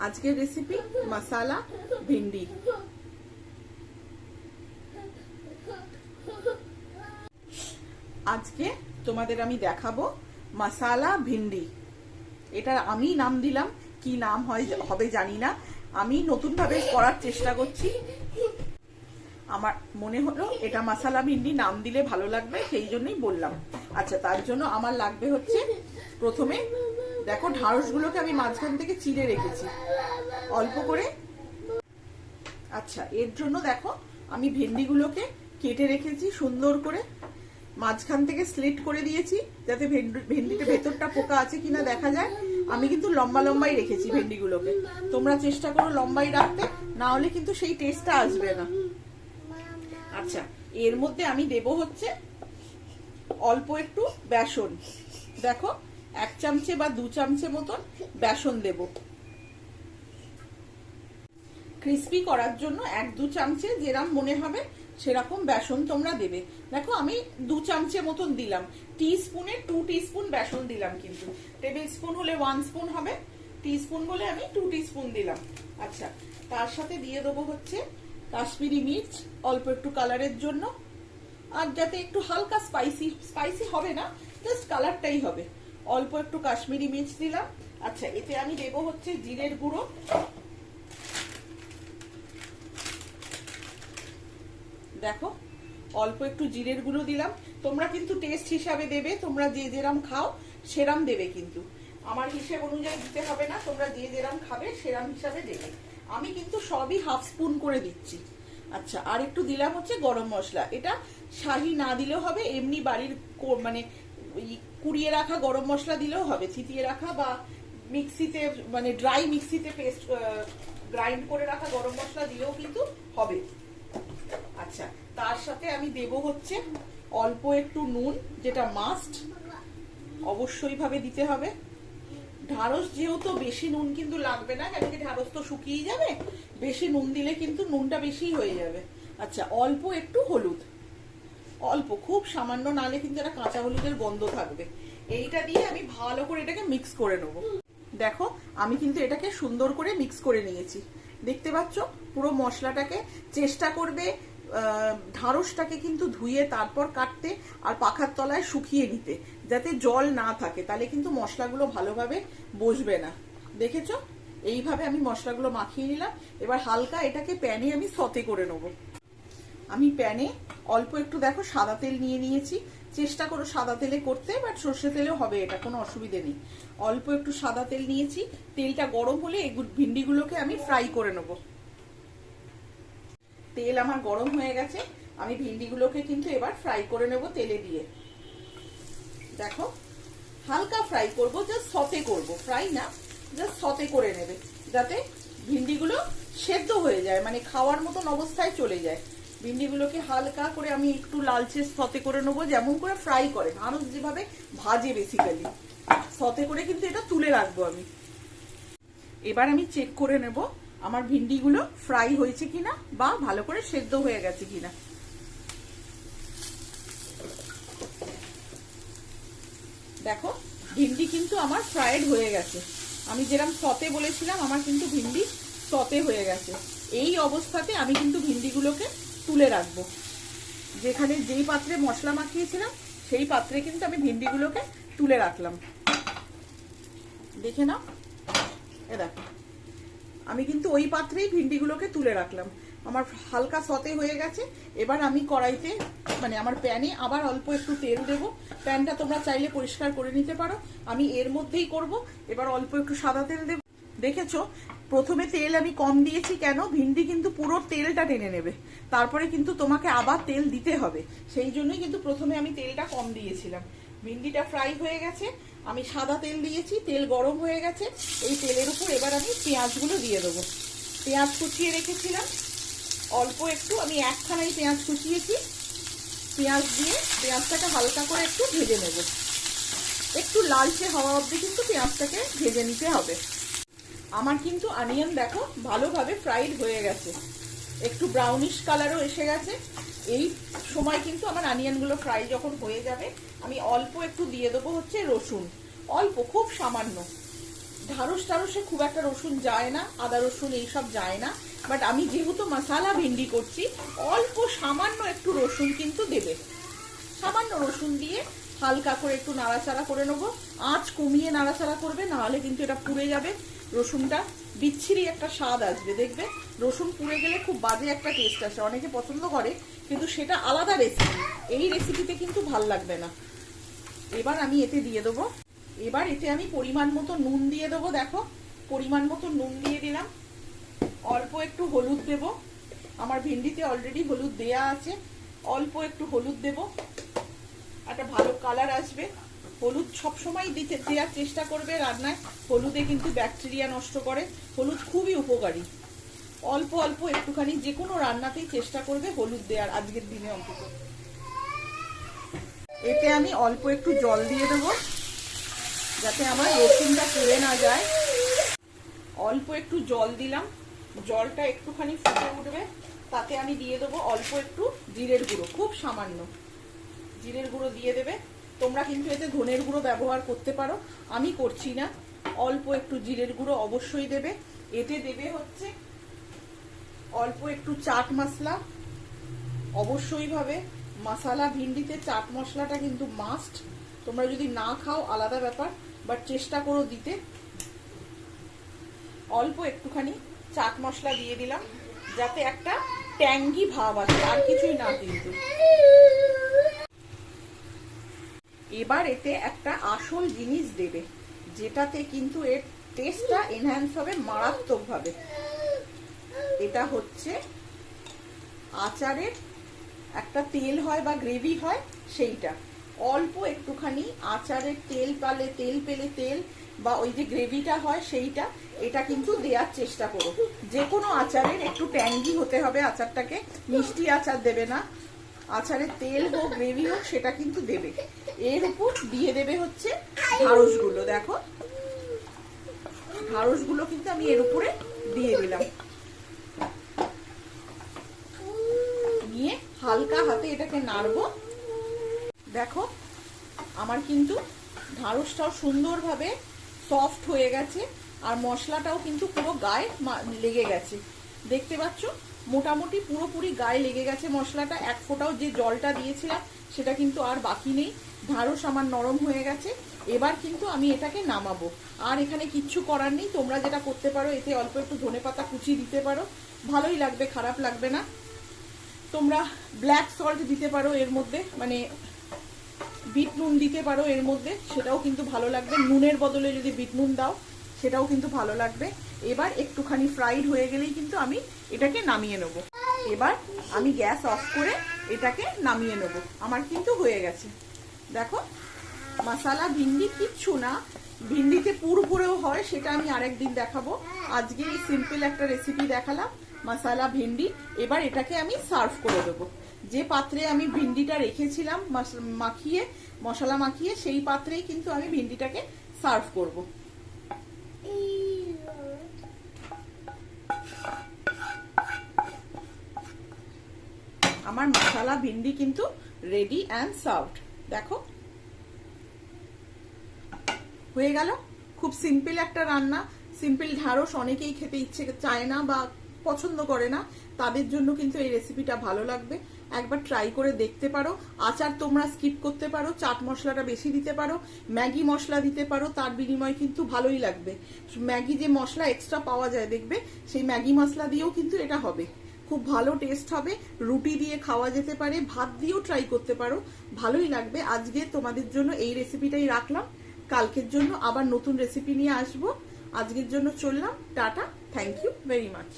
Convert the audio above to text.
আজকের রেসিপি মশালা ভিন্ডি। আজকে তোমাদের আমি দেখাবো মশালা ভিন্ডি। এটা আমি নাম দিলাম, কি নাম হবে জানি না। আমি নতুন ভাবে করার চেষ্টা করছি। আমার মনে হলো এটা মশালা ভিন্ডি নাম দিলে ভালো লাগবে, সেই জন্যই বললাম। আচ্ছা, তার জন্য আমার লাগবে হচ্ছে, প্রথমে দেখো ঢাঁড়সগুলোকে আমি মাঝখান থেকে চিড়ে রেখেছি অল্প করে। আচ্ছা, এর জন্য দেখো আমি ভেন্ডিগুলোকে কেটে রেখেছি সুন্দর করে, মাঝখান থেকে স্লিট করে দিয়েছি যাতে ভেন্ডিতে ভেতরটা পোকা আছে কিনা দেখা যায়। আমি কিন্তু লম্বা লম্বাই রেখেছি ভেন্ডিগুলোকে, তোমরা চেষ্টা করো লম্বাই রাখতে, না হলে কিন্তু সেই টেস্টটা আসবে না। আচ্ছা, এর মধ্যে আমি দেব হচ্ছে অল্প একটু বেসন। দেখো 1 চামচে বা 2 চামচে মতন বেসন দেব। ক্রিস্পি করার জন্য 1-2 চামচে যেরকম মনে হবে সেরকম বেসন তোমরা দেবে। দেখো আমি 2 চামচে মতন দিলাম, টিস্পুনে 2 টিস্পুন বেসন দিলাম, কিন্তু টেবিল স্পুন হলে 1 স্পুন হবে, টিস্পুন বলে আমি 2 টিস্পুন দিলাম। আচ্ছা, তার সাথে দিয়ে দেবো হচ্ছে কাশ্মীরি মির্চ অল্প একটু কালারের জন্য, আর যাতে একটু হালকা স্পাইসি হবে না, জাস্ট কালারটাই হবে। অল্প একটু কাশ্মীরি মির্চ দিলাম। আচ্ছা, এতে আমি দেবো হচ্ছে জিরের গুঁড়ো, দেখো অল্প একটু জিরের গুঁড়ো দিলাম। তোমরা কিন্তু টেস্ট হিসাবে দেবে, তোমরা যে যেরাম খাও সেরাম দেবে, কিন্তু আমার হিসেব অনুযায়ী দিতে হবে না, তোমরা যে যেরাম খাবে সেরাম হিসাবে দেবে। আমি কিন্তু সবই হাফ স্পুন করে দিচ্ছি। আচ্ছা, আর একটু দিলাম হচ্ছে গরম মশলা। এটা শাহি না দিলেও হবে, এমনি বাড়ির মানে কুড়িয়ে রাখা গরম মশলা দিলেও হবে, থিতিয়ে রাখা বা মিক্সিতে মানে ড্রাই মিক্সিতে পেস্ট গ্রাইন্ড করে রাখা গরম মশলা দিলেও কিন্তু হবে। আচ্ছা, তার সাথে আমি দেব হচ্ছে অল্প একটু নুন, যেটা মাস্ট অবশ্যই ভাবে দিতে হবে। ঢাঁড়স যেহেতু বেশি নুন কিন্তু লাগবে না, কেন কি ঢাঁড়স তো শুকিয়ে যাবে, বেশি নুন দিলে কিন্তু নুনটা বেশি হয়ে যাবে। আচ্ছা, অল্প একটু হলুদ, অল্প, খুব সামান্য, নালে কিন্তু একটা কাঁচা হলুদের গন্ধ থাকবে। এইটা দিয়ে আমি ভালো করে এটাকে মিক্স করে নেব। দেখো আমি কিন্তু এটাকে সুন্দর করে মিক্স করে নিয়েছি, দেখতে পাচ্ছ। পুরো মশলাটাকে চেষ্টা করবে ঢাঁড়সটাকে কিন্তু ধুয়ে তারপর কাটতে, আর পাখার তলায় শুকিয়ে নিতে, যাতে জল না থাকে, তাহলে কিন্তু মশলাগুলো ভালোভাবে বসবে না। দেখেছো, এইভাবে আমি মশলাগুলো মাখিয়ে নিলাম। এবার হালকা এটাকে প্যানে আমি সতে করে নেব। আমি প্যানে অল্প একটু দেখো সাদা তেল নিয়ে নিয়েছি, চেষ্টা করো সাদা তেলে করতে, বাট সর্ষে তেলেও হবে, এটা কোনো অসুবিধে নেই। অল্প একটু সাদা তেল নিয়েছি, তেলটা গরম হলে এই ভিন্ডিগুলোকে আমি ফ্রাই করে নেব। তেল আমার গরম হয়ে গেছে, আমি ভিন্ডিগুলোকে কিন্তু এবার ফ্রাই করে নেব তেলে দিয়ে। দেখো হালকা ফ্রাই করব, জাস্ট সতে করব, ফ্রাই না, জাস্ট সতে করে নেবে, যাতে ভিন্ডিগুলো সেদ্ধ হয়ে যায়, মানে খাওয়ার মতন অবস্থায় চলে যায়। ভিন্ডিগুলোকে হালকা করে আমি একটু লালচে সতে করে নেবো, যেমন করে ফ্রাই করে ঢাঁড়স যেভাবে ভাজে, বেসিক্যালি সতে করে কিন্তু এটা তুলে রাখবো আমি। এবার আমি চেক করে নেব আমার ভিন্ডিগুলো ফ্রাই হয়েছে কিনা, বা ভালো করে সেদ্ধ হয়ে গেছে কিনা। দেখো ভিন্ডি কিন্তু আমার ফ্রাইড হয়ে গেছে, আমি যেরকম সতে বলেছিলাম আমার কিন্তু ভিন্ডি সতে হয়ে গেছে। এই অবস্থাতে আমি কিন্তু ভিন্ডিগুলোকে তুলে রাখবো। যেখানে যেই পাত্রে মশলা মাখিয়েছিলাম সেই পাত্রে কিন্তু আমি ভিন্ডিগুলোকে তুলে রাখলাম। দেখে নাও, এ দেখো আমি কিন্তু ওই পাত্রেই ভিন্ডিগুলোকে তুলে রাখলাম। আমার হালকা সতে হয়ে গেছে। এবার আমি কড়াইতে মানে আমার প্যানে আবার অল্প একটু তেল দেবো। প্যানটা তোমরা চাইলে পরিষ্কার করে নিতে পারো, আমি এর মধ্যেই করব। এবার অল্প একটু সাদা তেল দেবো। দেখেছো, প্রথমে তেল আমি কম দিয়েছি কেন, ভিন্ডি কিন্তু পুরো তেলটা টেনে নেবে, তারপরে কিন্তু তোমাকে আবার তেল দিতে হবে, সেই জন্যই কিন্তু প্রথমে আমি তেলটা কম দিয়েছিলাম। ভিন্ডিটা ফ্রাই হয়ে গেছে, আমি সাদা তেল দিয়েছি, তেল গরম হয়ে গেছে। এই তেলের উপর এবার আমি পেঁয়াজগুলো দিয়ে দেবো। পেঁয়াজ কুচিয়ে রেখেছিলাম অল্প একটু, আমি একখানাই পেঁয়াজ কুচিয়েছি। পেঁয়াজ দিয়ে পেঁয়াজটাকে হালকা করে একটু ভেজে নেব, একটু লালচে হওয়া অবধি কিন্তু পেঁয়াজটাকে ভেজে নিতে হবে। আমার কিন্তু অনিয়ন দেখো ভালোভাবে ফ্রাইড হয়ে গেছে, একটু ব্রাউনিশ কালারও এসে গেছে। এই সময় কিন্তু আমার অনিয়নগুলো ফ্রাই যখন হয়ে যাবে, আমি অল্প একটু দিয়ে দেবো হচ্ছে রসুন, অল্প, খুব সামান্য। ঢাড়স টাড়সে খুব একটা রসুন যায় না, আদা রসুন এইসব যায় না, বাট আমি যেহেতু মশলা ভেন্ডি করছি অল্প সামান্য একটু রসুন কিন্তু দেবে। সামান্য রসুন দিয়ে হালকা করে একটু নাড়াচাড়া করে নেবো। আঁচ কমিয়ে নাড়াচাড়া করবে, নাহলে কিন্তু এটা পুড়ে যাবে। রসুনটা বিচ্ছিরি একটা স্বাদ আসবে, দেখবে রসুন পুড়ে গেলে খুব বাজে একটা টেস্ট আসে। অনেকে পছন্দ করে, কিন্তু সেটা আলাদা রেসিপি, এই রেসিপিতে কিন্তু ভাল লাগবে না। এবার আমি এতে দিয়ে দেবো, এবার এতে আমি পরিমাণ মতো নুন দিয়ে দেবো। দেখো পরিমাণ মতো নুন দিয়ে দিলাম। অল্প একটু হলুদ দেব, আমার ভেন্ডিতে অলরেডি হলুদ দেয়া আছে। অল্প একটু হলুদ দেব, একটা ভালো কালার আসবে। হলুদ সবসময় দেওয়ার চেষ্টা করবে রান্নায়, হলুদে কিন্তু ব্যাকটেরিয়া নষ্ট করে, হলুদ খুবই উপকারী। অল্প অল্প একটুখানি যে কোনো রান্নাতেই চেষ্টা করবে হলুদ দেওয়ার, আজকের দিনে অন্তত। এতে আমি অল্প একটু জল দিয়ে দেবো, যাতে আমার রসুনটা পুড়ে না যায়। অল্প একটু জল দিলাম, জলটা একটুখানি ফুটে উঠবে, তাতে আমি দিয়ে দেবো অল্প একটু জিরের গুঁড়ো, খুব সামান্য জিরের গুঁড়ো দিয়ে দেবে। তোমরা কিন্তু এতে ধনের গুঁড়ো ব্যবহার করতে পারো, আমি করছি না। অল্প একটু জিরের গুঁড়ো অবশ্যই দেবে। এতে দেবে হচ্ছে অল্প একটু চাট মশলা, অবশ্যই ভাবে মশলা ভিন্ডিতে চাট মশলাটা কিন্তু মাস্ট। তোমরা যদি না খাও আলাদা ব্যাপার, বাট চেষ্টা করো দিতে। অল্প একটুখানি চাট মশলা দিয়ে দিলাম, যাতে একটা ট্যাঙ্গি ভাব আসে, আর কিছুই না কিন্তু। এবার এতে একটা আসল জিনিস দেবে, যেটাতে কিন্তু এর টেস্টটা এনহ্যান্স হবে মারাত্মকভাবে। এটা হচ্ছে আচারের একটা তেল হয় বা গ্রেভি হয়, সেইটা। অল্প একটুখানি আচারের তেল পেলে তেল বা ওই যে গ্রেভিটা হয় সেইটা, এটা কিন্তু দেওয়ার চেষ্টা করো। যে কোনো আচারের একটু ট্যাঙ্গি হতে হবে আচারটাকে, মিষ্টি আচার দেবে না। আচারের তেল হোক গ্রেভি হোক সেটা কিন্তু দেবে। এর উপর দিয়ে দেবে হচ্ছে ঢাড়সগুলো। দেখো ঢাড়সগুলো কিন্তু আমি এর উপরে দিয়ে দিলাম, নিয়ে হালকা হাতে এটাকে নাড়বো। দেখো আমার কিন্তু ঢাড়সটাও সুন্দরভাবে সফট হয়ে গেছে, আর মশলাটাও কিন্তু পুরো গায়ে লেগে গেছে। দেখতে পাচ্ছ মোটামুটি পুরোপুরি গায়ে লেগে গেছে মশলাটা। এক ফোঁটাও যে জলটা দিয়েছিলাম সেটা কিন্তু আর বাকি নেই। ঢাড়স আমার নরম হয়ে গেছে। এবার কিন্তু আমি এটাকে নামাবো। আর এখানে কিচ্ছু করার নেই, তোমরা যেটা করতে পারো এতে অল্প একটু ধনেপাতা কুচি দিতে পারো, ভালোই লাগবে, খারাপ লাগবে না। তোমরা ব্ল্যাক সল্ট দিতে পারো এর মধ্যে, মানে বিট নুন দিতে পারো এর মধ্যে, সেটাও কিন্তু ভালো লাগবে। নুনের বদলে যদি বিট নুন দাও সেটাও কিন্তু ভালো লাগবে। এবার একটুখানি ফ্রাইড হয়ে গেলেই কিন্তু আমি এটাকে নামিয়ে নেব। এবার আমি গ্যাস অফ করে এটাকে নামিয়ে নেব। আমার কিন্তু হয়ে গেছে। দেখো মশলা ভিন্ডি কিচ্ছু না, ভিন্ডিতে পুরোপুরেও হয়, সেটা আমি আরেকদিন দেখাবো। আজকে এই সিম্পল একটা রেসিপি দেখালাম, মশলা ভিন্ডি। এবার এটাকে আমি সার্ভ করে দেবো। যে পাত্রে আমি ভিন্ডিটা রেখেছিলাম মাখিয়ে, মশলা মাখিয়ে, সেই পাত্রেই কিন্তু আমি ভিন্ডিটাকে সার্ভ করব। আমার মশলা ভিন্ডি কিন্তু রেডি অ্যান্ড সার্ভড। দেখো হয়ে গেল। খুব সিম্পল একটা রান্না। সিম্পল ঢাড়স অনেকেই খেতে ইচ্ছে চায় না বা পছন্দ করে না, তাদের জন্য কিন্তু এই রেসিপিটা ভালো লাগবে। একবার ট্রাই করে দেখতে পারো। আচার তোমরা স্কিপ করতে পারো, চাট মশলাটা বেশি দিতে পারো, ম্যাগি মশলা দিতে পারো, তার বিনিময়ে কিন্তু ভালোই লাগবে। ম্যাগি যে মশলা এক্সট্রা পাওয়া যায় দেখবে, সেই ম্যাগি মশলা দিয়েও কিন্তু এটা হবে, খুব ভালো টেস্ট হবে। রুটি দিয়ে খাওয়া যেতে পারে, ভাত দিয়েও ট্রাই করতে পারো, ভালোই লাগবে। আজকে তোমাদের জন্য এই রেসিপিটাই রাখলাম, কালকের জন্য আবার নতুন রেসিপি নিয়ে আসবো। আজকের জন্য চললাম, tata, thank you very much.